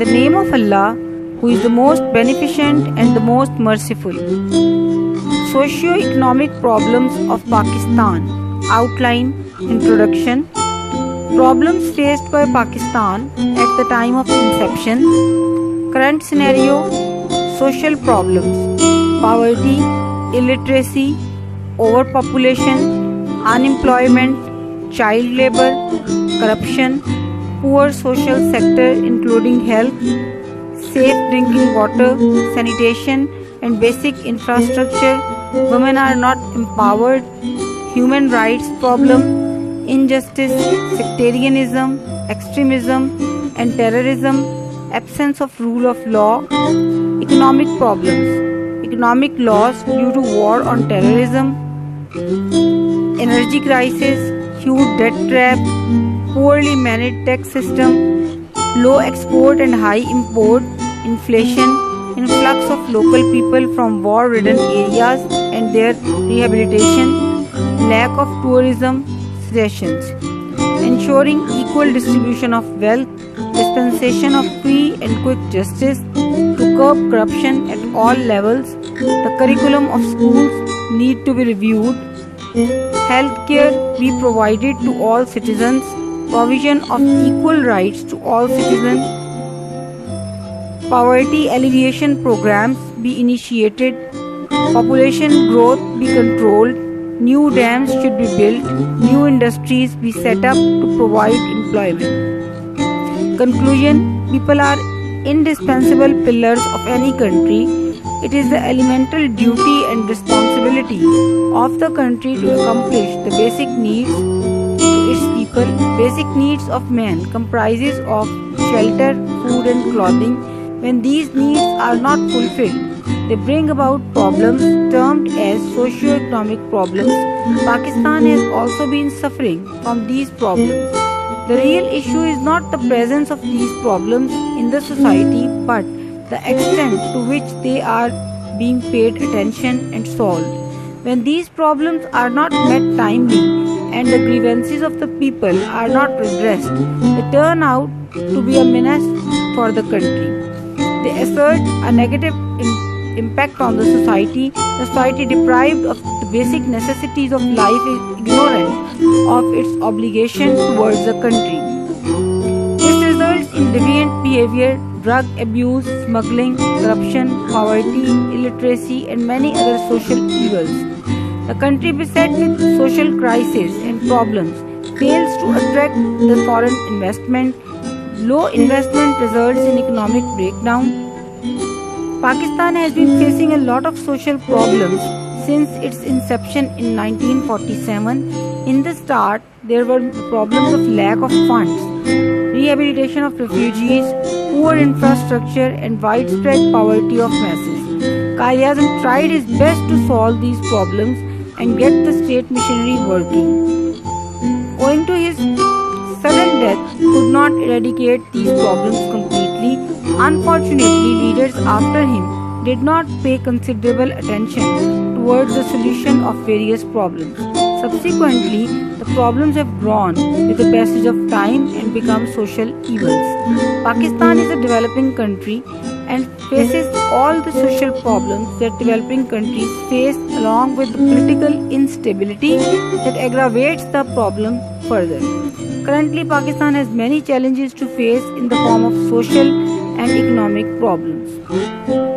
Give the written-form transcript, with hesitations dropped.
the name of Allah, who is the most beneficent and the most merciful. Socio-economic problems of Pakistan. Outline. Introduction. Problems faced by Pakistan at the time of inception. Current scenario. Social problems. Poverty, illiteracy, overpopulation, unemployment, child labor, corruption, poor social sector including health, safe drinking water, sanitation and basic infrastructure, women are not empowered, human rights problem, injustice, sectarianism, extremism and terrorism, absence of rule of law, economic problems, economic loss due to war on terrorism, energy crisis, huge debt trap, poorly managed tax system, low export and high import, inflation, influx of local people from war-ridden areas and their rehabilitation, lack of tourism, sessions, ensuring equal distribution of wealth, dispensation of free and quick justice, to curb corruption at all levels, the curriculum of schools need to be reviewed, healthcare be provided to all citizens, provision of equal rights to all citizens, poverty alleviation programs be initiated, population growth be controlled, new dams should be built, new industries be set up to provide employment. Conclusion. People are indispensable pillars of any country. It is the elemental duty and responsibility of the country to accomplish the basic needs to its people. Basic needs of man comprises of shelter, food and clothing. When these needs are not fulfilled, they bring about problems termed as socio-economic problems. Pakistan has also been suffering from these problems. The real issue is not the presence of these problems in the society, but the extent to which they are being paid attention and solved. When these problems are not met timely and the grievances of the people are not redressed, they turn out to be a menace for the country. They assert a negative impact on the society. The society deprived of the basic necessities of life is ignorant of its obligation towards the country. This results in deviant behavior, drug abuse, smuggling, corruption, poverty, illiteracy and many other social evils. The country beset with social crises and problems fails to attract the foreign investment. Low investment results in economic breakdown. Pakistan has been facing a lot of social problems since its inception in 1947. In the start, there were problems of lack of funds, rehabilitation of refugees, poor infrastructure and widespread poverty of masses. Quaid-e-Azam tried his best to solve these problems and get the state machinery working. Owing to his sudden death, he could not eradicate these problems completely. Unfortunately, leaders after him did not pay considerable attention towards the solution of various problems. Subsequently, the problems have grown with the passage of time and become social evils. Pakistan is a developing country and faces all the social problems that developing countries face, along with the political instability that aggravates the problem further. Currently, Pakistan has many challenges to face in the form of social and economic problems.